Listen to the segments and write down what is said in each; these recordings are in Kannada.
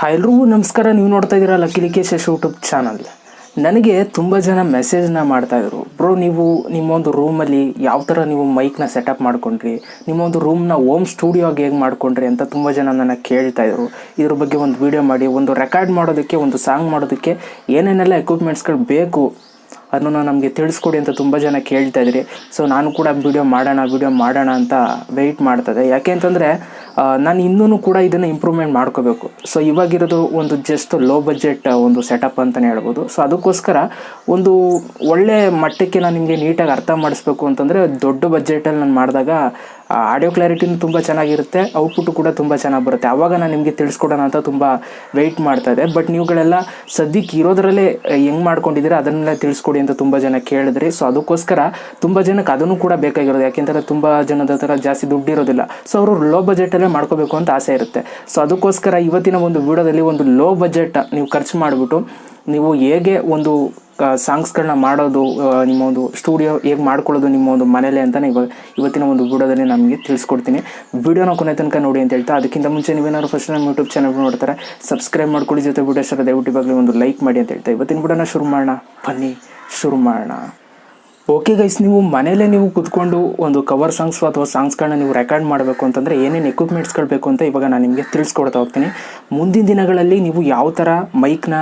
ಎಲ್ರಿಗೂ ನಮಸ್ಕಾರ. ನೀವು ನೋಡ್ತಾ ಇದ್ದೀರಾ ಲಿಕೇಶ್ ಯೂಟ್ಯೂಬ್ ಚಾನಲ್. ನನಗೆ ತುಂಬ ಜನ ಮೆಸೇಜ್ನ ಮಾಡ್ತಾಯಿದ್ರು, ಬ್ರೋ ನೀವು ನಿಮ್ಮೊಂದು ರೂಮಲ್ಲಿ ಯಾವ ಥರ ನೀವು ಮೈಕ್ನ ಸೆಟಪ್ ಮಾಡ್ಕೊಂಡ್ರಿ, ನಿಮ್ಮೊಂದು ರೂಮ್ನ ಹೋಮ್ ಸ್ಟುಡಿಯೋಗೆ ಹೇಗೆ ಮಾಡ್ಕೊಂಡ್ರಿ ಅಂತ ತುಂಬ ಜನ ನನ್ನ ಕೇಳ್ತಾಯಿದ್ರು. ಇದ್ರ ಬಗ್ಗೆ ಒಂದು ವೀಡಿಯೋ ಮಾಡಿ, ಒಂದು ರೆಕಾರ್ಡ್ ಮಾಡೋದಕ್ಕೆ, ಒಂದು ಸಾಂಗ್ ಮಾಡೋದಕ್ಕೆ ಏನೇನೆಲ್ಲ ಎಕ್ವಿಪ್ಮೆಂಟ್ಸ್ಗಳು ಬೇಕು ಅದನ್ನು ನಮಗೆ ತಿಳಿಸ್ಕೊಡಿ ಅಂತ ತುಂಬ ಜನ ಕೇಳ್ತಾಯಿದ್ರಿ. ಸೊ ನಾನು ಕೂಡ ವೀಡಿಯೋ ಮಾಡೋಣ ಅಂತ ವೆಯ್ಟ್ ಮಾಡ್ತದೆ. ಯಾಕೆ ಅಂತಂದರೆ ನಾನು ಇನ್ನೂ ಕೂಡ ಇದನ್ನು ಇಂಪ್ರೂವ್ಮೆಂಟ್ ಮಾಡ್ಕೋಬೇಕು. ಸೊ ಇವಾಗಿರೋದು ಒಂದು ಜಸ್ಟ್ ಲೋ ಬಜೆಟ್ ಒಂದು ಸೆಟಪ್ ಅಂತಲೇ ಹೇಳ್ಬೋದು. ಸೊ ಅದಕ್ಕೋಸ್ಕರ ಒಂದು ಒಳ್ಳೆ ಮಟ್ಟಕ್ಕೆ ನಾನು ನಿಮಗೆ ನೀಟಾಗಿ ಅರ್ಥ ಮಾಡಿಸ್ಬೇಕು ಅಂತಂದರೆ ದೊಡ್ಡ ಬಜೆಟಲ್ಲಿ ನಾನು ಮಾಡಿದಾಗ ಆಡಿಯೋ ಕ್ಲಾರಿಟಿನೂ ತುಂಬ ಚೆನ್ನಾಗಿರುತ್ತೆ, ಔಟ್ಪುಟ್ಟು ಕೂಡ ತುಂಬ ಚೆನ್ನಾಗಿ ಬರುತ್ತೆ. ಆವಾಗ ನಾನು ನಿಮಗೆ ತಿಳಿಸ್ಕೊಡೋಣ ಅಂತ ತುಂಬ ವೆಯ್ಟ್ ಮಾಡ್ತಾಯಿದ್ದೆ. ಬಟ್ ನೀವುಗಳೆಲ್ಲ ಸದ್ಯಕ್ಕೆ ಇರೋದರಲ್ಲೇ ಹೆಂಗೆ ಮಾಡ್ಕೊಂಡಿದ್ದೀರಾ ಅದನ್ನೆಲ್ಲ ತಿಳಿಸ್ಕೊಡಿ ಅಂತ ತುಂಬ ಜನ ಕೇಳಿದ್ರಿ. ಸೊ ಅದಕ್ಕೋಸ್ಕರ ತುಂಬ ಜನಕ್ಕೆ ಅದನ್ನು ಕೂಡ ಬೇಕಾಗಿರೋದು. ಯಾಕೆಂದರೆ ತುಂಬ ಜನದ ಹತ್ರ ಜಾಸ್ತಿ ದುಡ್ಡು ಇರೋದಿಲ್ಲ. ಸೊ ಅವರು ಲೋ ಬಜೆಟಲ್ಲೇ ಮಾಡ್ಕೋಬೇಕು ಅಂತ ಆಸೆ ಇರುತ್ತೆ. ಸೊ ಅದಕ್ಕೋಸ್ಕರ ಇವತ್ತಿನ ಒಂದು ವಿಡಿಯೋದಲ್ಲಿ ಒಂದು ಲೋ ಬಜೆಟ್ ನೀವು ಖರ್ಚು ಮಾಡಿಬಿಟ್ಟು ನೀವು ಹೇಗೆ ಒಂದು ಸಾಂಗ್ಸ್ಗಳನ್ನ ಮಾಡೋದು, ನಿಮ್ಮ ಒಂದು ಸ್ಟುಡಿಯೋ ಹೇಗೆ ಮಾಡ್ಕೊಳ್ಳೋದು ನಿಮ್ಮ ಒಂದು ಮನೇಲಿ ಅಂತಲೇ ಇವತ್ತಿನ ಒಂದು ವಿಡಿಯೋದಲ್ಲಿ ನಮಗೆ ತಿಳಿಸ್ಕೊಡ್ತೀನಿ. ವಿಡಿಯೋನ ಕೊನೆ ತನಕ ನೋಡಿ ಅಂತ ಹೇಳ್ತಾ, ಅದಕ್ಕಿಂತ ಮುಂಚೆ ನೀವೇನಾದ್ರು ಫಸ್ಟ್ ನಮ್ಮ ಯೂಟ್ಯೂಬ್ ಚಾನಲ್ ನೋಡ್ತಾರೆ ಸಬ್ಸ್ಕ್ರೈಬ್ ಮಾಡ್ಕೊಳ್ಳಿ, ಜೊತೆ ವಿಡಿಯೋ ಇಷ್ಟ ದಯವಿಟ್ಟು ಇವಾಗಲೇ ಒಂದು ಲೈಕ್ ಮಾಡಿ ಅಂತ ಹೇಳ್ತಾ ಇವತ್ತಿನ ವಿಡಿಯೋನ ಶುರು ಮಾಡೋಣ. ಓಕೆ ಗೈಸ್, ನೀವು ಮನೇಲೇ ನೀವು ಕೂತ್ಕೊಂಡು ಒಂದು ಕವರ್ ಸಾಂಗ್ಸ್ ಅಥವಾ ಸಾಂಗ್ಸ್ಗಳನ್ನ ನೀವು ರೆಕಾರ್ಡ್ ಮಾಡಬೇಕು ಅಂತಂದರೆ ಏನೇನು ಎಕ್ವಿಪ್ಮೆಂಟ್ಸ್ಗಳು ಬೇಕು ಅಂತ ಇವಾಗ ನಾನು ನಿಮಗೆ ತಿಳಿಸ್ಕೊಡ್ತಾ ಹೋಗ್ತೀನಿ. ಮುಂದಿನ ದಿನಗಳಲ್ಲಿ ನೀವು ಯಾವ ಥರ ಮೈಕ್ನ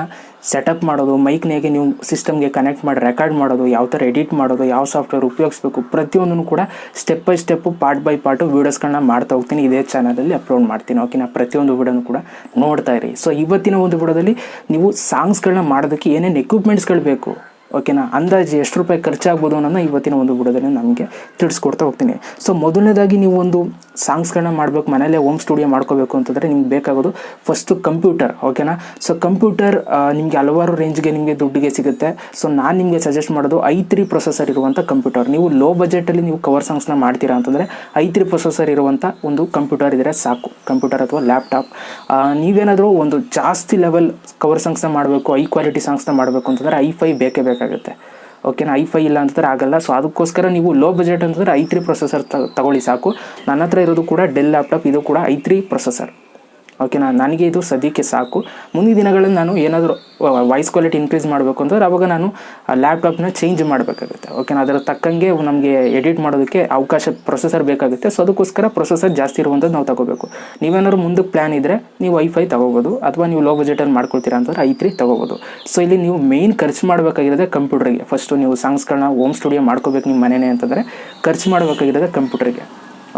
ಸೆಟಪ್ ಮಾಡೋದು, ಮೈಕ್ನ ಹೇಗೆ ನೀವು ಸಿಸ್ಟಮ್ಗೆ ಕನೆಕ್ಟ್ ಮಾಡಿ ರೆಕಾರ್ಡ್ ಮಾಡೋದು, ಯಾವ ಥರ ಎಡಿಟ್ ಮಾಡೋದು, ಯಾವ ಸಾಫ್ಟ್ವೇರ್ ಉಪಯೋಗಿಸ್ಬೇಕು, ಪ್ರತಿಯೊಂದನ್ನು ಕೂಡ step by step part by part ವೀಡಿಯೋಸ್ಗಳನ್ನ ಮಾಡ್ತಾ ಹೋಗ್ತೀನಿ. ಇದೇ ಚಾನಲಲ್ಲಿ ಅಪ್ಲೋಡ್ ಮಾಡ್ತೀನಿ. ಓಕೆನಾ, ಪ್ರತಿಯೊಂದು ವೀಡಿಯೋನು ಕೂಡ ನೋಡ್ತಾ ಇರಿ. ಸೊ ಇವತ್ತಿನ ಒಂದು ವಿಡಿಯೋದಲ್ಲಿ ನೀವು ಸಾಂಗ್ಸ್ಗಳನ್ನ ಮಾಡೋದಕ್ಕೆ ಏನೇನು ಎಕ್ವಿಪ್ಮೆಂಟ್ಸ್ಗಳು ಬೇಕು, ಓಕೆನಾ, ಅಂದಾಜು ಎಷ್ಟು ರೂಪಾಯಿ ಖರ್ಚಾಗ್ಬೋದು ಅನ್ನೋದನ್ನ ಇವತ್ತಿನ ಒಂದು ವಿಡಿಯೋದಲ್ಲಿ ನಮಗೆ ತಿಳಿಸ್ಕೊಡ್ತಾ ಹೋಗ್ತೀನಿ. ಸೊ ಮೊದಲನೇದಾಗಿ ನೀವು ಒಂದು ಸಾಂಗ್ಸ್ಗಳನ್ನ ಮಾಡಬೇಕು, ಮನೇಲೇ ಹೋಮ್ ಸ್ಟುಡಿಯೋ ಮಾಡ್ಕೋಬೇಕು ಅಂತಂದರೆ ನಿಮ್ಗೆ ಬೇಕಾಗೋದು ಫಸ್ಟು ಕಂಪ್ಯೂಟರ್. ಓಕೆನಾ, ಸೊ ಕಂಪ್ಯೂಟರ್ ನಿಮಗೆ ಹಲವಾರು ರೇಂಜ್ಗೆ ನಿಮಗೆ ದುಡ್ಡಿಗೆ ಸಿಗುತ್ತೆ. ಸೊ ನಾನು ನಿಮಗೆ ಸಜೆಸ್ಟ್ ಮಾಡೋದು i3 ಪ್ರೊಸೆಸರ್ ಇರುವಂಥ ಕಂಪ್ಯೂಟರ್. ನೀವು ಲೋ ಬಜೆಟಲ್ಲಿ ನೀವು ಕವರ್ ಸಾಂಗ್ಸ್ನ ಮಾಡ್ತೀರಾ ಅಂತಂದರೆ i3 ಪ್ರೊಸೆಸರ್ ಇರುವಂಥ ಒಂದು ಕಂಪ್ಯೂಟರ್ ಇದ್ದರೆ ಸಾಕು. ಕಂಪ್ಯೂಟರ್ ಅಥವಾ ಲ್ಯಾಪ್ಟಾಪ್. ನೀವೇನಾದರೂ ಒಂದು ಜಾಸ್ತಿ ಲೆವೆಲ್ ಕವರ್ ಸಾಂಗ್ಸ್ನ ಮಾಡಬೇಕು, ಹೈ ಕ್ವಾಲಿಟಿ ಸಾಂಗ್ಸ್ನ ಮಾಡಬೇಕು ಅಂತಂದರೆ i5 ಬೇಕೇ ಬೇಕಾಗುತ್ತೆ. ಓಕೆನಾ, i5 ಇಲ್ಲ ಅಂತಂದರೆ ಆಗಲ್ಲ. ಸೊ ಅದಕ್ಕೋಸ್ಕರ ನೀವು ಲೋ ಬಜೆಟ್ ಅಂತಂದರೆ i3 ಪ್ರೊಸೆಸರ್ ತಗೊಳ್ಳಿ ಸಾಕು. ನನ್ನ ಹತ್ರ ಇರೋದು ಕೂಡ ಡೆಲ್ ಲ್ಯಾಪ್ಟಾಪ್, ಇದು ಕೂಡ i3 ಪ್ರೊಸೆಸರ್. ಓಕೆನಾ, ನನಗೆ ಇದು ಸದ್ಯಕ್ಕೆ ಸಾಕು. ಮುಂದಿನ ದಿನಗಳಲ್ಲಿ ನಾನು ಏನಾದರೂ ವಾಯ್ಸ್ ಕ್ವಾಲಿಟಿ ಇನ್ಕ್ರೀಸ್ ಮಾಡಬೇಕು ಅಂತಂದರೆ ಆವಾಗ ನಾನು ಲ್ಯಾಪ್ಟಾಪ್ನ ಚೇಂಜ್ ಮಾಡಬೇಕಾಗುತ್ತೆ. ಓಕೆನಾ, ಅದರ ತಕ್ಕಂಗೆ ನಮಗೆ ಎಡಿಟ್ ಮಾಡೋದಕ್ಕೆ ಅವಕಾಶ ಪ್ರೊಸೆಸರ್ ಬೇಕಾಗುತ್ತೆ. ಸೊ ಅದಕ್ಕೋಸ್ಕರ ಪ್ರೊಸೆಸರ್ ಜಾಸ್ತಿ ಇರುವಂಥದ್ದು ನಾವು ತಗೋಬೇಕು. ನೀವೇನಾದ್ರು ಮುಂದಕ್ಕೆ ಪ್ಲ್ಯಾನ್ ಇದ್ದರೆ ನೀವು i5 ತಗೋಬೋದು, ಅಥವಾ ನೀವು ಲೋ ಬಜೆಟಲ್ಲಿ ಮಾಡ್ಕೊಳ್ತೀರಾ ಅಂತಂದರೆ i3 ತಗೋಬೋದು. ಸೊ ಇಲ್ಲಿ ನೀವು ಮೇಯ್ನ್ ಖರ್ಚು ಮಾಡಬೇಕಾಗಿರೋದೆ ಕಂಪ್ಯೂಟರ್ಗೆ. ಫಸ್ಟು ನೀವು ಸಾಂಗ್ಸ್ಗಳನ್ನ ಹೋಮ್ ಸ್ಟುಡಿಯೋ ಮಾಡ್ಕೋಬೇಕು ನಿಮ್ಮ ಮನೆಯೇ ಅಂತಂದರೆ ಖರ್ಚು ಮಾಡಬೇಕಾಗಿರೋದೆ ಕಂಪ್ಯೂಟರ್ಗೆ.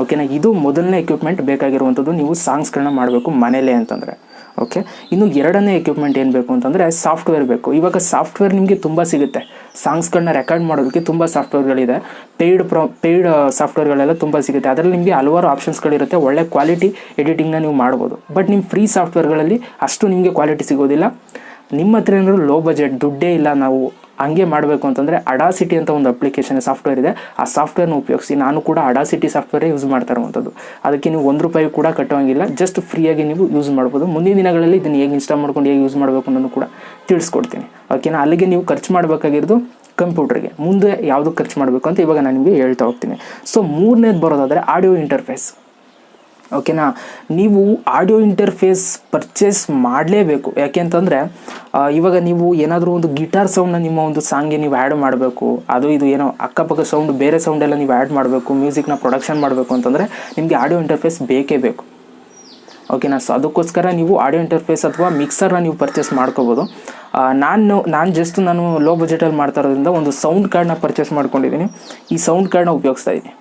ಓಕೆನಾ, ಇದು ಮೊದಲನೇ ಎಕ್ವಿಪ್ಮೆಂಟ್ ಬೇಕಾಗಿರುವಂಥದ್ದು ನೀವು ಸಾಂಗ್ಸ್ಗಳನ್ನ ಮಾಡಬೇಕು ಮನೇಲೇ ಅಂತಂದರೆ. ಓಕೆ, ಇನ್ನು ಎರಡನೇ ಎಕ್ವಿಪ್ಮೆಂಟ್ ಏನು ಬೇಕು ಅಂತಂದರೆ ಸಾಫ್ಟ್ವೇರ್ ಬೇಕು. ಇವಾಗ ಸಾಫ್ಟ್ವೇರ್ ನಿಮಗೆ ತುಂಬ ಸಿಗುತ್ತೆ. ಸಾಂಗ್ಸ್ಗಳನ್ನ ರೆಕಾರ್ಡ್ ಮಾಡೋದಕ್ಕೆ ತುಂಬ ಸಾಫ್ಟ್ವೇರ್ಗಳಿದೆ. ಪೇಯ್ಡ್ ಸಾಫ್ಟ್ವೇರ್ಗಳೆಲ್ಲ ತುಂಬ ಸಿಗುತ್ತೆ. ಅದರಲ್ಲಿ ನಿಮಗೆ ಹಲವಾರು ಆಪ್ಷನ್ಸ್ಗಳಿರುತ್ತೆ. ಒಳ್ಳೆ ಕ್ವಾಲಿಟಿ ಎಡಿಟಿಂಗ್ನ ನೀವು ಮಾಡ್ಬೋದು. ಬಟ್ ನಿಮ್ಮ ಫ್ರೀ ಸಾಫ್ಟ್ವೇರ್ಗಳಲ್ಲಿ ಅಷ್ಟು ನಿಮಗೆ ಕ್ವಾಲಿಟಿ ಸಿಗೋದಿಲ್ಲ. ನಿಮ್ಮ ಹತ್ರ ಏನಾದರೂ ಲೋ ಬಜೆಟ್ ದುಡ್ಡೇ ಇಲ್ಲ, ನಾವು ಹಂಗೆ ಮಾಡಬೇಕು ಅಂತಂದರೆ ಅಡಾಸಿಟಿ ಅಂತ ಒಂದು ಅಪ್ಲಿಕೇಶನ್ ಸಾಫ್ಟ್ವೇರ್ ಇದೆ. ಆ ಸಾಫ್ಟ್ವೇರ್ನ ಉಪಯೋಗಿಸಿ. ನಾನು ಕೂಡ ಅಡಾಸಿಟಿ ಸಾಫ್ಟ್ವೇರೇ ಯೂಸ್ ಮಾಡ್ತಾ ಇರುವಂಥದ್ದು. ಅದಕ್ಕೆ ನೀವು ₹1 ಕೂಡ ಕಟ್ಟೋಂಗಿಲ್ಲ, ಜಸ್ಟ್ ಫ್ರೀಯಾಗಿ ನೀವು ಯೂಸ್ ಮಾಡ್ಬೋದು. ಮುಂದಿನ ದಿನಗಳಲ್ಲಿ ಇದನ್ನು ಹೇಗೆ ಇನ್ಸ್ಟಾಲ್ ಮಾಡ್ಕೊಂಡು ಹೇಗೆ ಯೂಸ್ ಮಾಡಬೇಕು ಅನ್ನೋದು ಕೂಡ ತಿಳಿಸ್ಕೊಡ್ತೀನಿ. ಓಕೆನಾ, ಅಲ್ಲಿಗೆ ನೀವು ಖರ್ಚು ಮಾಡಬೇಕಾಗಿರೋದು ಕಂಪ್ಯೂಟರ್ಗೆ. ಮುಂದೆ ಯಾವುದಕ್ಕೆ ಖರ್ಚು ಮಾಡಬೇಕು ಅಂತ ಇವಾಗ ನಾನು ನಿಮಗೆ ಹೇಳ್ತಾ ಹೋಗ್ತೀನಿ. ಸೊ ಮೂರನೇದು ಬರೋದಾದರೆ ಆಡಿಯೋ ಇಂಟರ್ಫೇಸ್. ಓಕೆನಾ, ನೀವು ಆಡಿಯೋ ಇಂಟರ್ಫೇಸ್ ಪರ್ಚೇಸ್ ಮಾಡಲೇಬೇಕು. ಯಾಕೆ ಅಂತಂದರೆ ಇವಾಗ ನೀವು ಏನಾದರೂ ಒಂದು ಗಿಟಾರ್ ಸೌಂಡ್ನ ನಿಮ್ಮ ಒಂದು ಸಾಂಗ್ಗೆ ನೀವು ಆ್ಯಡ್ ಮಾಡಬೇಕು, ಅದು ಇದು ಏನೋ ಅಕ್ಕಪಕ್ಕ ಸೌಂಡ್ ಬೇರೆ ಸೌಂಡೆಲ್ಲ ನೀವು ಆ್ಯಡ್ ಮಾಡಬೇಕು, ಮ್ಯೂಸಿಕ್ನ ಪ್ರೊಡಕ್ಷನ್ ಮಾಡಬೇಕು ಅಂತಂದರೆ ನಿಮಗೆ ಆಡಿಯೋ ಇಂಟರ್ಫೇಸ್ ಬೇಕೇ ಬೇಕು. ಓಕೆನಾ, ಸೊ ಅದಕ್ಕೋಸ್ಕರ ನೀವು ಆಡಿಯೋ ಇಂಟರ್ಫೇಸ್ ಅಥವಾ ಮಿಕ್ಸರ್ನ ನೀವು ಪರ್ಚೇಸ್ ಮಾಡ್ಕೋಬೋದು. ನಾನು ಲೋ ಬಜೆಟಲ್ಲಿ ಮಾಡ್ತಾ ಇರೋದ್ರಿಂದ ಒಂದು ಸೌಂಡ್ ಕಾರ್ಡ್ನ ಪರ್ಚೇಸ್ ಮಾಡ್ಕೊಂಡಿದ್ದೀನಿ. ಈ ಸೌಂಡ್ ಕಾರ್ಡ್ನ ಉಪಯೋಗಿಸ್ತಾ ಇದ್ದೀನಿ.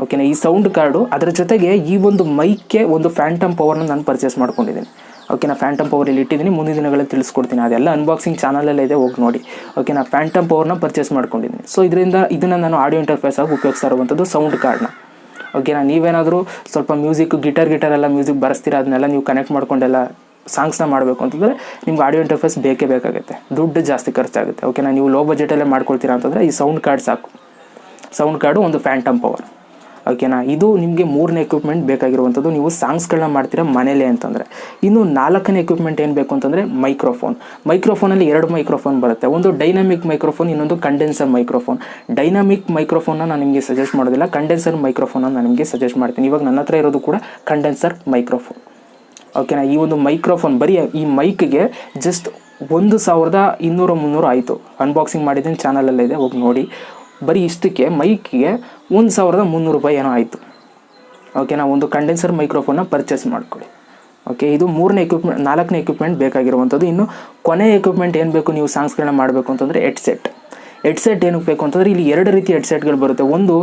ಓಕೆನಾ, ಈ ಸೌಂಡ್ ಕಾರ್ಡು ಅದರ ಜೊತೆಗೆ ಈ ಒಂದು ಮೈಕ್ಗೆ ಒಂದು ಫ್ಯಾಂಟಮ್ ಪವರ್ನ ನಾನು ಪರ್ಚೇಸ್ ಮಾಡ್ಕೊಂಡಿದ್ದೀನಿ. ಓಕೆನಾ, ಫ್ಯಾಂಟಮ್ ಪವರ್ ಇಲ್ಲಿ ಇಟ್ಟಿದ್ದೀನಿ, ಮುಂದಿನ ದಿನಗಳಲ್ಲಿ ತಿಳಿಸ್ಕೊಡ್ತೀನಿ. ಅದೆಲ್ಲ ಅನ್ಬಾಕ್ಸಿಂಗ್ ಚಾನಲಲ್ಲೇ ಇದೆ, ಹೋಗಿ ನೋಡಿ. ಓಕೆನಾ, ಫ್ಯಾಂಟಮ್ ಪವರ್ನ ಪರ್ಚೇಸ್ ಮಾಡ್ಕೊಂಡಿದ್ದೀನಿ. ಸೊ ಇದನ್ನು ನಾನು ಆಡಿಯೋ ಇಂಟರ್ಫೇಸ್ ಆಗಿ ಉಪಯೋಗಿಸ್ತಾ ಇರುವಂಥದ್ದು ಸೌಂಡ್ ಕಾರ್ಡ್ನ. ಓಕೆನಾ, ನೀವೇನಾದರೂ ಸ್ವಲ್ಪ ಮ್ಯೂಸಿಕ್ ಗಿಟಾರ್ ಎಲ್ಲ ಮ್ಯೂಸಿಕ್ ಬರೆಸ್ತೀರಾ, ಅದನ್ನೆಲ್ಲ ನೀವು ಕನೆಕ್ಟ್ ಮಾಡ್ಕೊಂಡೆಲ್ಲ ಸಾಂಗ್ಸ್ನ ಮಾಡಬೇಕು ಅಂತಂದರೆ ನಿಮ್ಗೆ ಆಡಿಯೋ ಇಂಟರ್ಫೇಸ್ ಬೇಕೇ ಬೇಕಾಗುತ್ತೆ. ದುಡ್ಡು ಜಾಸ್ತಿ ಖರ್ಚಾಗುತ್ತೆ. ಓಕೆನಾ, ನೀವು ಲೋ ಬಜೆಟಲ್ಲೇ ಮಾಡ್ಕೊಳ್ತೀರಾ ಅಂತಂದರೆ ಈ ಸೌಂಡ್ ಕಾರ್ಡ್ ಸಾಕು. ಸೌಂಡ್ ಕಾರ್ಡು ಒಂದು ಫ್ಯಾಂಟಮ್ ಪವರ್. ಓಕೆನಾ, ಇದು ನಿಮಗೆ ಮೂರನೇ ಎಕ್ವಿಪ್ಮೆಂಟ್ ಬೇಕಾಗಿರುವಂಥದ್ದು ನೀವು ಸಾಂಗ್ಸ್ಗಳನ್ನ ಮಾಡ್ತೀರಾ ಮನೇಲೇ ಅಂತಂದರೆ. ಇನ್ನು ನಾಲ್ಕನೇ ಎಕ್ವಿಪ್ಮೆಂಟ್ ಏನು ಬೇಕು ಅಂತಂದರೆ ಮೈಕ್ರೋಫೋನಲ್ಲಿ 2 ಮೈಕ್ರೋಫೋನ್ ಬರುತ್ತೆ. ಒಂದು ಡೈನಾಮಿಕ್ ಮೈಕ್ರೋಫೋನ್, ಇನ್ನೊಂದು ಕಂಡೆನ್ಸರ್ ಮೈಕ್ರೋಫೋನ್. ಡೈನಾಮಿಕ್ ಮೈಕ್ರೋಫೋನ್ನ ನಾನು ನಿಮಗೆ ಸಜೆಸ್ಟ್ ಮಾಡೋದಿಲ್ಲ, ಕಂಡೆನ್ಸರ್ ಮೈಕ್ರೋಫೋನ್ನ ನಾನು ನಿಮಗೆ ಸಜೆಸ್ಟ್ ಮಾಡ್ತೀನಿ. ಇವಾಗ ನನ್ನ ಹತ್ರ ಇರೋದು ಕೂಡ ಕಂಡೆನ್ಸರ್ ಮೈಕ್ರೋಫೋನ್. ಓಕೆನಾ. ಈ ಒಂದು ಮೈಕ್ರೋಫೋನ್ ಬರೀ ಈ ಮೈಕ್ಗೆ ಜಸ್ಟ್ 1200-300 ಆಯಿತು. ಅನ್ಬಾಕ್ಸಿಂಗ್ ಮಾಡಿದ್ದೀನಿ, ಚಾನಲಲ್ಲೇ ಇದೆ, ಹೋಗಿ ನೋಡಿ. ಬರೀ ಇಷ್ಟಕ್ಕೆ ಮೈಕ್ಗೆ 1300 ಏನೋ ಆಯಿತು. ಓಕೆನಾ. ಒಂದು ಕಂಡೆನ್ಸರ್ ಮೈಕ್ರೋಫೋನ್ನ ಪರ್ಚೇಸ್ ಮಾಡ್ಕೊಳ್ಳಿ. ಓಕೆ, ಇದು 4ನೇ ಎಕ್ವಿಪ್ಮೆಂಟ್ ಬೇಕಾಗಿರುವಂಥದ್ದು. ಇನ್ನು ಕೊನೆ ಎಕ್ವಿಪ್ಮೆಂಟ್ ಏನು ಬೇಕು ನೀವು ಸಾಂಗ್ಸ್ಗಳನ್ನ ಮಾಡಬೇಕು ಅಂತಂದರೆ ಹೆಡ್ಸೆಟ್ ಏನಕ್ಕೆ ಬೇಕು ಅಂತಂದರೆ ಇಲ್ಲಿ 2 ರೀತಿ ಹೆಡ್ಸೆಟ್ಗಳು ಬರುತ್ತೆ. ಒಂದು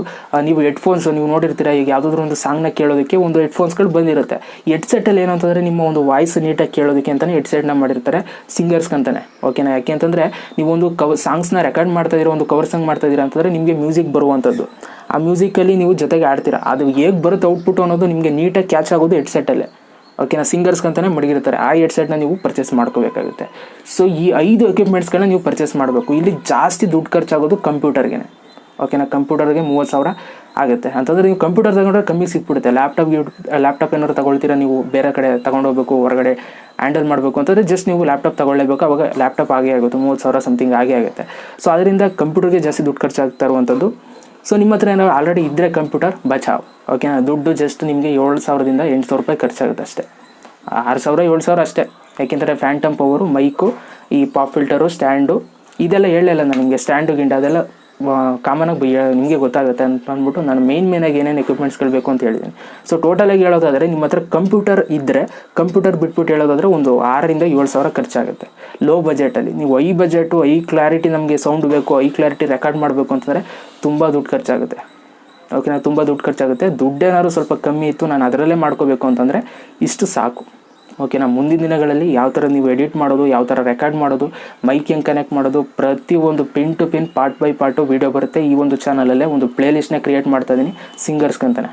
ನೀವು ಹೆಡ್ಫೋನ್ಸ್ ನೀವು ನೋಡಿರ್ತೀರ, ಈಗ ಯಾವುದಾದ್ರೂ ಒಂದು ಸಾಂಗ್ನ ಕೇಳೋದಕ್ಕೆ ಒಂದು ಹೆಡ್ಫೋನ್ಸ್ಗಳು ಬಂದಿರುತ್ತೆ. ಹೆಡ್ಸೆಟ್ಟಲ್ಲಿ ಏನು ಅಂತಂದರೆ ನಿಮ್ಮ ಒಂದು ವಾಯ್ಸ್ ನೀಟಾಗಿ ಕೇಳೋದಕ್ಕೆ ಅಂತಲೇ ಹೆಡ್ಸೆಟ್ನ ಮಾಡಿರ್ತಾರೆ ಸಿಂಗರ್ಸ್ಗಂತಾನೆ. ಓಕೆನಾ. ಯಾಕೆ ಅಂತಂದರೆ ನೀವೊಂದು ಸಾಂಗ್ಸ್ನ ರೆಕಾರ್ಡ್ ಮಾಡ್ತಾಯಿದ್ದೀರ, ಒಂದು ಕವರ್ ಸಾಂಗ್ ಮಾಡ್ತಾಯಿದ್ದೀರಾ ಅಂತಂದರೆ ನಿಮಗೆ ಮ್ಯೂಸಿಕ್ ಬರುವಂಥದ್ದು. ಆ ಮ್ಯೂಸಿಕಲ್ಲಿ ನೀವು ಜೊತೆಗೆ ಆಡ್ತೀರಾ, ಅದು ಹೇಗೆ ಬರುತ್ತೆ ಔಟ್ಪುಟ್ ಅನ್ನೋದು ನಿಮಗೆ ನೀಟಾಗಿ ಕ್ಯಾಚ್ ಆಗೋದು ಹೆಡ್ಸೆಟ್ಟಲ್ಲೇ. ಓಕೆನಾ. ಸಿಂಗರ್ಸ್ಗಂತಾನೆ ಮಡಗಿರ್ತಾರೆ. ಆ ಹೆಡ್ಸೆಟ್ನ ನೀವು ಪರ್ಚೇಸ್ ಮಾಡ್ಕೋಬೇಕಾಗುತ್ತೆ. ಸೊ ಈ 5 ಎಕ್ವಿಪ್ಮೆಂಟ್ಸ್ಗಳನ್ನ ನೀವು ಪರ್ಚೇಸ್ ಮಾಡಬೇಕು. ಇಲ್ಲಿ ಜಾಸ್ತಿ ದುಡ್ಡು ಖರ್ಚಾಗೋದು ಕಂಪ್ಯೂಟರ್ಗೆ. ಓಕೆನಾ. ಕಂಪ್ಯೂಟರ್ಗೆ 30,000 ಆಗುತ್ತೆ. ಅಂತಂದರೆ ನೀವು ಕಂಪ್ಯೂಟರ್ ತಗೊಂಡ್ರೆ ಕಮ್ಮಿ ಸಿಕ್ಬಿಡುತ್ತೆ. ಲ್ಯಾಪ್ಟಾಪ್ ಏನಾದ್ರು ತಗೊಳ್ತೀರಾ ನೀವು, ಬೇರೆ ಕಡೆ ತೊಗೊಂಡೋಗ್ಬೇಕು, ಹೊರಗಡೆ ಹ್ಯಾಂಡಲ್ ಮಾಡಬೇಕು ಅಂತಂದರೆ ಜಸ್ಟ್ ನೀವು ಲ್ಯಾಪ್ಟಾಪ್ ತೊಗೊಳ್ಳೇಬೇಕು. ಅವಾಗ ಲ್ಯಾಪ್ಟಾಪ್ ಆಗೇ ಆಗುತ್ತೆ, 30,000 ಸಮಥಿಂಗ್ ಆಗೇ ಆಗುತ್ತೆ. ಸೊ ಅದರಿಂದ ಕಂಪ್ಯೂಟರ್ಗೆ ಜಾಸ್ತಿ ದುಡ್ಡು ಖರ್ಚಾಗ್ತಾ ಇರುವಂಥದ್ದು. ಸೊ ನಿಮ್ಮ ಹತ್ರ ಏನಾದ್ರು ಆಲ್ರೆಡಿ ಇದ್ದರೆ ಕಂಪ್ಯೂಟರ್ ಬಚಾವ್. ಓಕೆನಾ. ದುಡ್ಡು ಜಸ್ಟ್ ನಿಮಗೆ 7,000-8,000 ರೂಪಾಯಿ ಖರ್ಚಾಗುತ್ತೆ ಅಷ್ಟೇ. 6,000-7,000 ಅಷ್ಟೇ. ಯಾಕೆಂದರೆ ಫ್ಯಾಂಟಮ್ ಪವರು, ಮೈಕು, ಈ ಪಾಪ್ ಫಿಲ್ಟರು, ಸ್ಟ್ಯಾಂಡು, ಇದೆಲ್ಲ ಹೇಳಲಿಲ್ಲ ನಾನು ನಿಮಗೆ. ಸ್ಟ್ಯಾಂಡು ಗಿಂಡ ಅದೆಲ್ಲ ಕಾಮನಾಗಿ ನಿಮಗೆ ಗೊತ್ತಾಗುತ್ತೆ ಅಂತ ಅಂದ್ಬಿಟ್ಟು ನಾನು ಮೇಯ್ನಾಗಿ ಏನೇನು ಎಕ್ವಿಪ್ಮೆಂಟ್ಸ್ಗಳು ಬೇಕು ಅಂತ ಹೇಳಿದ್ದೀನಿ. ಸೊ ಟೋಟಲಾಗಿ ಹೇಳೋದಾದರೆ ನಿಮ್ಮ ಹತ್ರ ಕಂಪ್ಯೂಟರ್ ಇದ್ದರೆ, ಕಂಪ್ಯೂಟರ್ ಬಿಟ್ಬಿಟ್ಟು ಹೇಳೋದಾದರೆ ಒಂದು 6,000-7,000 ಖರ್ಚಾಗುತ್ತೆ ಲೋ ಬಜೆಟಲ್ಲಿ. ನೀವು ಐ ಬಜೆಟು, ಐ ಕ್ಲಾರಿಟಿ, ನಮಗೆ ಸೌಂಡ್ ಬೇಕು, ಐ ಕ್ಲಾರಿಟಿ ರೆಕಾರ್ಡ್ ಮಾಡಬೇಕು ಅಂತಂದರೆ ತುಂಬ ದುಡ್ಡು ಖರ್ಚಾಗುತ್ತೆ. ಓಕೆನಾ. ತುಂಬ ದುಡ್ಡು ಖರ್ಚಾಗುತ್ತೆ. ದುಡ್ಡೇನಾದ್ರು ಸ್ವಲ್ಪ ಕಮ್ಮಿ ಇತ್ತು, ನಾನು ಅದರಲ್ಲೇ ಮಾಡ್ಕೋಬೇಕು ಅಂತಂದರೆ ಇಷ್ಟು ಸಾಕು. ಓಕೆನಾ. ಮುಂದಿನ ದಿನಗಳಲ್ಲಿ ಯಾವ ಥರ ನೀವು ಎಡಿಟ್ ಮಾಡೋದು, ಯಾವ ಥರ ರೆಕಾರ್ಡ್ ಮಾಡೋದು, ಮೈಕ್ ಹೆಂಗೆ ಕನೆಕ್ಟ್ ಮಾಡೋದು, ಪ್ರತಿಯೊಂದು pin to pin, part by part video ಬರುತ್ತೆ. ಈ ಒಂದು ಚಾನಲಲ್ಲೇ ಒಂದು ಪ್ಲೇ ಲಿಸ್ಟ್ನ ಕ್ರಿಯೇಟ್ ಮಾಡ್ತಾ ಇದ್ದೀನಿ ಸಿಂಗರ್ಸ್ಗಂತಾನೆ.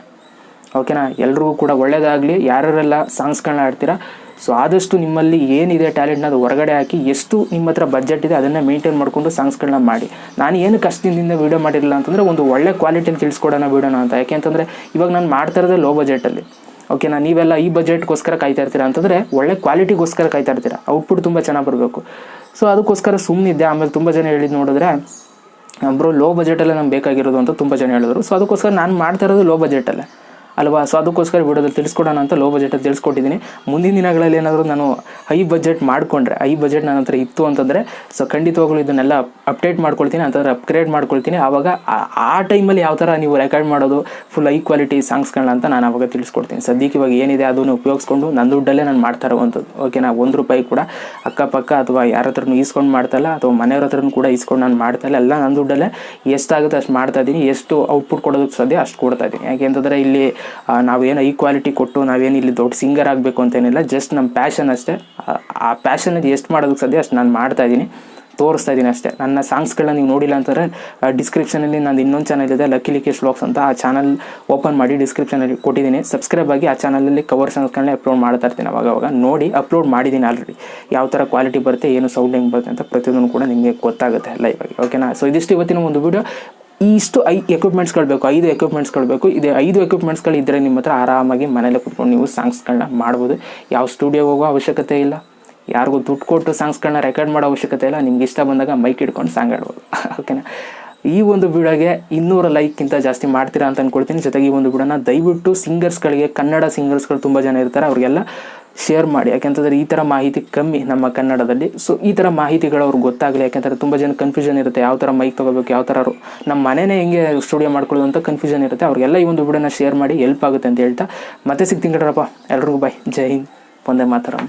ಓಕೆನಾ. ಎಲ್ರಿಗೂ ಕೂಡ ಒಳ್ಳೆಯದಾಗಲಿ. ಯಾರ್ಯಾರೆಲ್ಲ ಸಾಂಗ್ಸ್ಗಳನ್ನ ಆಡ್ತೀರಾ, ಸೊ ಆದಷ್ಟು ನಿಮ್ಮಲ್ಲಿ ಏನಿದೆ ಟ್ಯಾಲೆಂಟ್ನ ಅದು ಹೊರಗಡೆ ಹಾಕಿ, ಎಷ್ಟು ನಿಮ್ಮ ಹತ್ರ ಬಜೆಟ್ ಇದೆ ಅದನ್ನು ಮೇಂಟೈನ್ ಮಾಡಿಕೊಂಡು ಸಾಂಗ್ಸ್ಗಳನ್ನ ಮಾಡಿ. ನಾನು ಏನು ಕಷ್ಟದಿಂದ ವೀಡಿಯೋ ಮಾಡಿರಲಿಲ್ಲ ಅಂತಂದರೆ ಒಂದು ಒಳ್ಳೆ ಕ್ವಾಲಿಟಿಯಲ್ಲಿ ತಿಳಿಸ್ಕೊಡೋಣ ವೀಡಿಯೋನ ಅಂತ. ಯಾಕೆ ಅಂತಂದರೆ ಇವಾಗ ನಾನು ಮಾಡ್ತಾ ಇರೋದೇ ಲೋ ಬಜೆಟಲ್ಲಿ. ಓಕೆನಾ. ನೀವೆಲ್ಲ ಈ ಬಜೆಟ್ಗೋಸ್ಕರ ಕಾಯ್ತಾ ಇರ್ತೀರಾ ಅಂತಂದರೆ ಒಳ್ಳೆ ಕ್ವಾಲಿಟಿಗೋಸ್ಕರ ಕಾಯ್ತಾ ಇರ್ತೀರಾ. ಔಟ್ಪುಟ್ ತುಂಬ ಚೆನ್ನಾಗಿ ಬರಬೇಕು. ಸೊ ಅದಕ್ಕೋಸ್ಕರ ಸುಮ್ಮನಿದ್ದೆ. ಆಮೇಲೆ ತುಂಬ ಜನ ಹೇಳಿದ್ದು ನೋಡಿದ್ರೆ, ಬ್ರೋ ಲೋ ಬಜೆಟಲ್ಲೇ ನಮ್ಗೆ ಬೇಕಾಗಿರೋದು ಅಂತ ತುಂಬ ಜನ ಹೇಳಿದ್ರು. ಸೊ ಅದಕ್ಕೋಸ್ಕರ ನಾನು ಮಾಡ್ತಾ ಇರೋದು ಲೋ ಬಜೆಟಲ್ಲೇ ಅಲ್ವಾ. ಸೊ ಅದಕ್ಕೋಸ್ಕರ ವಿಡಿಯೋದಲ್ಲಿ ತಿಳಿಸ್ಕೊಡೋಣ ಅಂತ ಲೋ ಬಜೆಟಲ್ಲಿ ತಿಳಿಸ್ಕೊಟ್ಟಿದ್ದೀನಿ. ಮುಂದಿನ ದಿನಗಳಲ್ಲಿ ಏನಾದರೂ ನಾನು ಹೈ ಬಜೆಟ್ ಮಾಡಿಕೊಂಡ್ರೆ, ಹೈ ಬಜೆಟ್ ನನ್ನ ಹತ್ರ ಇತ್ತು ಅಂತಂದರೆ ಸೊ ಖಂಡಿತವಾಗ್ಲೂ ಇದನ್ನೆಲ್ಲ ಅಪ್ಡೇಟ್ ಮಾಡ್ಕೊಳ್ತೀನಿ, ಅಂತಂದರೆ ಅಪ್ಗ್ರೇಡ್ ಮಾಡ್ಕೊಳ್ತೀನಿ. ಆವಾಗ ಆ ಟೈಮಲ್ಲಿ ಯಾವ ಥರ ನೀವು ರೆಕಾರ್ಡ್ ಮಾಡೋದು ಫುಲ್ ಹೈ ಕ್ವಾಲಿಟಿ ಸಾಂಗ್ಸ್ಗಳನ್ನ ಅಂತ ನಾನು ಆವಾಗ ತಿಳಿಸ್ಕೊಡ್ತೀನಿ. ಸದ್ಯಕ್ಕೆ ಇವಾಗ ಏನಿದೆ ಅದನ್ನು ಉಪಯೋಗಿಸ್ಕೊಂಡು ನನ್ನ ದುಡ್ಡಲ್ಲೇ ನಾನು ಮಾಡ್ತಾ ಇರುವಂಥದ್ದು. ಓಕೆನಾ. 1 ರೂಪಾಯಿ ಕೂಡ ಅಕ್ಕಪಕ್ಕ ಅಥವಾ ಯಾರ ಹತ್ರನೂ ಈಸ್ಕೊಂಡು ಮಾಡ್ತಾಯಿಲ್ಲ, ಅಥವಾ ಮನೆಯವ್ರ ಹತ್ರನೂ ಕೂಡ ಈಸ್ಕೊಂಡು ನಾನು ಮಾಡ್ತಾಯಿಲ್ಲ. ಎಲ್ಲ ನನ್ನ ದುಡ್ಡಲ್ಲೇ ಎಷ್ಟಾಗುತ್ತೆ ಅಷ್ಟು ಮಾಡ್ತಾಯಿದ್ದೀನಿ. ಎಷ್ಟು ಔಟ್ಪುಟ್ ಕೊಡೋದಕ್ಕೆ ಸಾಧ್ಯ ಅಷ್ಟು ಕೊಡ್ತಾಯಿದ್ದೀನಿ. ಯಾಕೆ ಅಂತಂದರೆ ಇಲ್ಲಿ ನಾವೇನು ಈ ಕ್ವಾಲಿಟಿ ಕೊಟ್ಟು ನಾವೇನು ಇಲ್ಲಿ ದೊಡ್ಡ ಸಿಂಗರ್ ಆಗಬೇಕು ಅಂತೇನಿಲ್ಲ. ಜಸ್ಟ್ ನಮ್ಮ ಪ್ಯಾಷನ್ ಅಷ್ಟೇ. ಆ ಪ್ಯಾಷನಲ್ಲಿ ಎಷ್ಟು ಮಾಡೋದಕ್ಕೆ ಸಾಧ್ಯ ಅಷ್ಟು ನಾನು ಮಾಡ್ತಾಯಿದ್ದೀನಿ, ತೋರಿಸ್ತಾ ಇದ್ದೀನಿ ಅಷ್ಟೇ. ನನ್ನ ಸಾಂಗ್ಸ್ಗಳನ್ನ ನೀವು ನೋಡಿಲ್ಲ ಅಂತಂದರೆ ಡಿಸ್ಕ್ರಿಪ್ಷನಲ್ಲಿ ನಂದು ಇನ್ನೊಂದು ಚಾನಲ್ ಇದೆ, ಲಕ್ಕೀಶ್ ವ್ಲಾಗ್ಸ್ ಅಂತ. ಆ ಚಾನಲ್ ಓಪನ್ ಮಾಡಿ ಡಿಸ್ಕ್ರಿಪ್ಷನಲ್ಲಿ ಕೊಟ್ಟಿದ್ದೀನಿ. ಸಬ್ಸ್ಕ್ರೈಬ್ ಆಗಿ. ಆ ಚಾನಲಲ್ಲಿ ಕವರ್ ಸಾಂಗ್ಸ್ಗಳನ್ನ ಅಪ್ಲೋಡ್ ಮಾಡ್ತಾ ಇರ್ತೀನಿ ಅವಾಗ ನೋಡಿ. ಅಪ್ಲೋಡ್ ಮಾಡಿದ್ದೀನಿ ಆಲ್ರೆಡಿ. ಯಾವ ಥರ ಕ್ವಾಲಿಟಿ ಬರುತ್ತೆ, ಏನು ಸೌಂಡ್ ಹೆಂಗೆ ಬರುತ್ತೆ ಅಂತ ಪ್ರತಿಯೊಂದು ಕೂಡ ನಿಮಗೆ ಗೊತ್ತಾಗುತ್ತೆ ಲೈವ್ ಆಗಿ. ಓಕೆನಾ. ಸೊ ಇದಿಷ್ಟು ಇವತ್ತಿನ ಒಂದು ವಿಡಿಯೋ. ಇಷ್ಟು ಎಕ್ವಿಪ್ಮೆಂಟ್ಸ್ಗಳು ಬೇಕು, 5 ಎಕ್ವಿಪ್ಮೆಂಟ್ಸ್ಗಳು ಬೇಕು. ಇದೇ 5 ಎಕ್ವಿಪ್ಮೆಂಟ್ಸ್ಗಳು ಇದ್ದರೆ ನಿಮ್ಮ ಹತ್ರ ಆರಾಮಾಗಿ ಮನೇಲಿ ಕೂತ್ಕೊಂಡು ನೀವು ಸಾಂಗ್ಸ್ಗಳನ್ನ ಮಾಡ್ಬೋದು. ಯಾವ ಸ್ಟುಡಿಯೋಗೆ ಹೋಗೋ ಅವಶ್ಯಕತೆ ಇಲ್ಲ, ಯಾರಿಗೂ ದುಡ್ಡು ಕೊಟ್ಟು ಸಾಂಗ್ಸ್ಗಳನ್ನ ರೆಕಾರ್ಡ್ ಮಾಡೋ ಅವಶ್ಯಕತೆ ಇಲ್ಲ. ನಿಮ್ಗೆ ಇಷ್ಟ ಬಂದಾಗ ಮೈಕ್ ಇಟ್ಕೊಂಡು ಸಾಂಗ್ ಆಡ್ಬೋದು. ಓಕೆನಾ. ಈ ಒಂದು ವಿಡಿಯೋಗೆ 200 ಲೈಕ್ಗಿಂತ ಜಾಸ್ತಿ ಮಾಡ್ತೀರಾ ಅಂತ ಅಂದ್ಕೊಳ್ತೀನಿ. ಜೊತೆಗೆ ಈ ಒಂದು ವಿಡಿಯೋನ ದಯವಿಟ್ಟು ಸಿಂಗರ್ಸ್ಗಳಿಗೆ, ಕನ್ನಡ ಸಿಂಗರ್ಸ್ಗಳು ತುಂಬ ಜನ ಇರ್ತಾರೆ, ಅವ್ರಿಗೆಲ್ಲ ಶೇರ್ ಮಾಡಿ. ಯಾಕೆಂತಂದರೆ ಈ ಥರ ಮಾಹಿತಿ ಕಮ್ಮಿ ನಮ್ಮ ಕನ್ನಡದಲ್ಲಿ. ಸೊ ಈ ಥರ ಮಾಹಿತಿಗಳು ಅವ್ರಿಗೆ ಗೊತ್ತಾಗಲಿ. ಯಾಕೆಂದರೆ ತುಂಬ ಜನ ಕನ್ಫ್ಯೂಷನ್ ಇರುತ್ತೆ, ಯಾವ ಥರ ಮೈಕ್ ತೊಗೋಬೇಕು, ಯಾವ ಥರ ನಮ್ಮ ಮನೆಯೇ ಹೆಂಗೆ ಸ್ಟುಡಿಯೋ ಮಾಡ್ಕೊಳ್ಳೋದು ಅಂತ ಕನ್ಫ್ಯೂಷನ್ ಇರುತ್ತೆ. ಅವ್ರಿಗೆಲ್ಲ ಈ ಒಂದು ವಿಡಿಯೋನ ಶೇರ್ ಮಾಡಿ ಹೆಲ್ಪ್ ಆಗುತ್ತೆ ಅಂತ ಹೇಳ್ತಾ ಮತ್ತೆ ಸಿಗ್ತೀನಿ ಕಣ್ರಪ್ಪ. ಎಲ್ರಿಗೂ ಬಾಯ್. ಜೈ ಹಿಂದ್. ವಂದೇ ಮಾತರಂ.